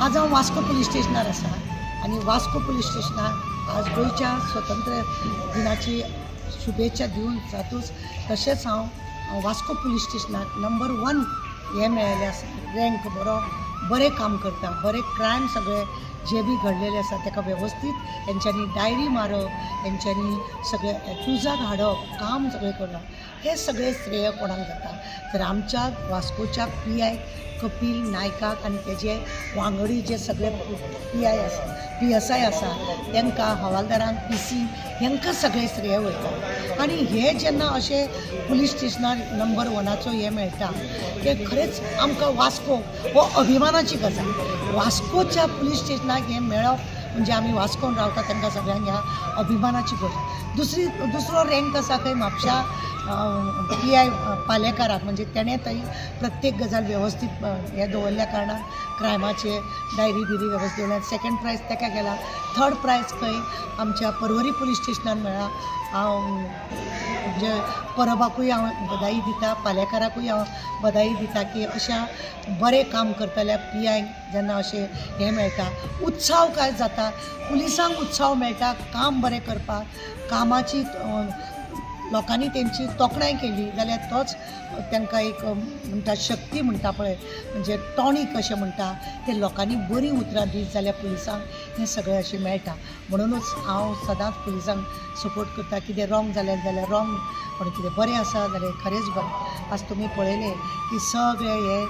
आज हांव वास्को पुलीस स्टेशनार आसा आनी वास्को पुलीस स्टेशनार आज गोंयच्या स्वतंत्र दिनाची शुभेच्छा दिवन जातूच तशेंच हांव वास्को पुलीस स्टेशनाक नंबर 1 हे मेळिल्लें आसा रँक बरें काम करता बरें क्रायम सगळे जे बी घडलेले आसा ताका वेवस्थीत हेंच्यांनी डायरी मारप हेंच्यांनी सगळे एक्युजाक हाडप काम सगळें करप हे सगळे श्रेय कोणाक जाता तर आमच्या वास्कोच्या PI कपिल नायकाक आनी तेजे वांगडी जे सगळे PI आसा PSI आसा तांकां हवालदारांक PC हांकां सगळे श्रेय वयता आनी हे जेन्ना अशें पुलीस स्टेशनार नंबर 1चो हे मेळटा ते खरेंच आमकां वास्को हो अभिमानाची गजाल वास्कोच्या पुलीस स्टेशनाक हे मेळप म्हणजे आमी वास्कोन रावता तांकां सगळ्यांक ह्या अभिमानाची गोष्ट दुसरो रँक आसा खंय म्हापशा PI पालेकाराक म्हणजे तेणें थंय प्रत्येक गजाल वेवस्थीत हे दवरल्या कारणान क्रायमाचे डायरी बिरी वेवस्थीत दवरल्या सेकंड प्रायज ताका गेला थर्ड प्रायज खंय आमच्या पर्वरी पुलीस स्टेशनान मेळ्ळा हांव म्हणजे परबाकूय हांव बधाई दिता पालेकाराकूय हांव बधाई दिता की अशा बरें काम करतल्या PIंक जेन्ना अशें हें मेळटा उत्सव काय जाता पुलिसांक उत्सव मेळटा काम बरें करपाक कामाची लोकांनी तेंची तोखणाय केली जाल्यार तोच तांकां एक म्हणटा शक्ती म्हणटा पळय म्हणजे टॉनीक अशें म्हणटा ते लोकांनी बरी उतरां दीत जाल्यार पुलिसांक हें सगळें अशें मेळटा म्हणूनच हांव सदांच पुलिसांक सपोर्ट करता कितें रॉंग जालें जाल्यार रॉंग पण कितें बरें आसा जाल्यार खरेंच बरें आज तुमी पळयलें की सगळे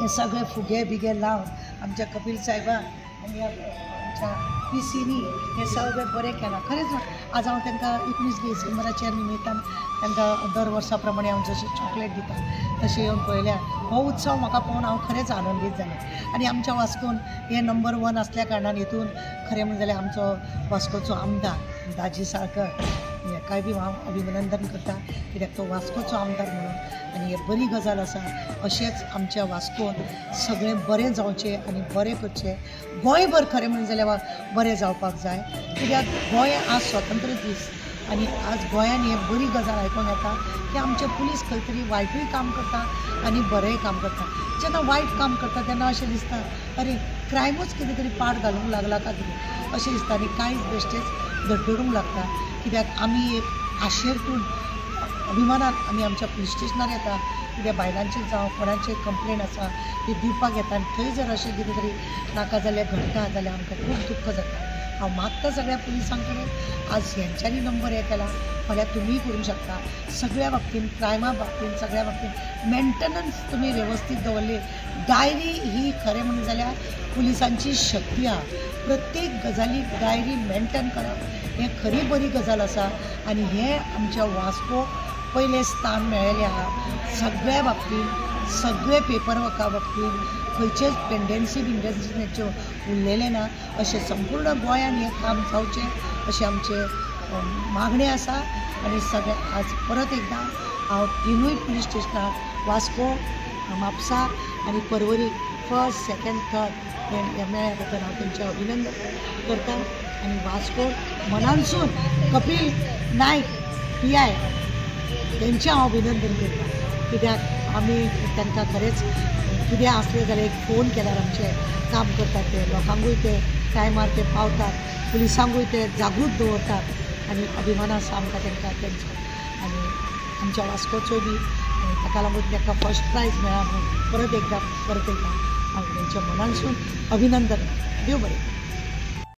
हे सगळे फुगे बिगे लावन आमच्या कपिल साहेबान आनी आमच्या PCनी हे सगळें बरें केलां खरेंच आज हांव तांकां 19 डिसेंबराच्या निमित्तान तांकां दर वर्सा प्रमाणे हांव जशी चॉकलेट दिता तशें येवन पळयल्या हो उत्सव म्हाका पळोवन हांव खरेंच आनंदीत जालें आनी आमच्या वास्कोन हे नंबर 1 असल्या कारणान हितून खरें म्हणलें जाल्यार आमचो वास्कोचो आमदार दाजी साळकर हेकाय बी हांव अभिनंदन करता कित्याक तो वास्कोचो आमदार म्हणून आनी हे बरी गजाल आसा अशेंच आमच्या वास्कोन सगळें बरें जावचें आनी बरें करचें गोंयभर खरें म्हणलें जाल्यार बरें जावपाक जाय कित्याक गोंय आज स्वतंत्र दीस आनी आज गोंयान हे बरी गजाल आयकोंक येता की आमचे पुलीस खंय तरी वायटूय काम करता आनी बरेंय काम करता जेन्ना वायट काम करता तेन्ना अशें दिसता अरे क्रायमूच कितें तरी पाड घालूंक लागला काय कितें अशें दिसता आनी कांयच बेश्टेच धडधडूंक लागता कित्याक आमी एक आशेरतून अभिमानान आमी आमच्या पुलीस स्टेशनार येता कित्याक बायलांची जावं कोणाची कंप्लेन आसा ती दिवपाक येता आनी थंय जर अशें कितें तरी नाका जाल्यार घडटा जाल्यार आमकां खूब दुख्ख जाता हांव मागता सगळ्या पुलिसां कडेन आज हेंच्यांनी नंबर हे केला फाल्यां तुमीय करूंक शकता सगळ्या बाबतींत क्रायमा बाबतींत सगळ्या बाबतींत मेंटेनन्स तुमी वेवस्थीत दवरली डायरी ही खरें म्हणलें जाल्यार पुलिसांची शक्ती आहा प्रत्येक गजालीक डायरी मेंटेन करप हें खरी बरी गजाल आसा आनी हें आमच्या वास्को पयलें स्थान मेळिल्लें आहा सगळ्या बाबतींत सगळे पेपर वर्का बाबतींत खंयचेच पेंडन्सी बिंडन्सी उरलेले ना अशें संपूर्ण गोंयान हें काम जावचें अशें आमचे मागणी आसा आनी सगळे आज परत एकदां हांव तिनूय पुलीस स्टेशनार वास्को म्हापसा आनी पर्वरी फर्स्ट सेकंड थर्ड हे मेळ्या बद्दल हांव तेंचें अभिनंदन करता आनी वास्को मनानसून कपिल नायक PI तेंचें हांव अभिनंदन करता कित्याक आमी तांकां खरेंच कितें आसलें जाल्यार एक फोन केल्यार आमचें काम करतात ते लोकांकूय ते टायमार ते पावतात पुलिसांकूय ते जागृत दवरतात आनी अभिमान आसा आमकां तांकां तेंचो आनी आमच्या वास्कोचो बी ताका लागून ताका फर्स्ट प्रायज मेळ्ळा म्हणून परत एकदां हांव तेंच्या मनानसून अभिनंदन देव बरें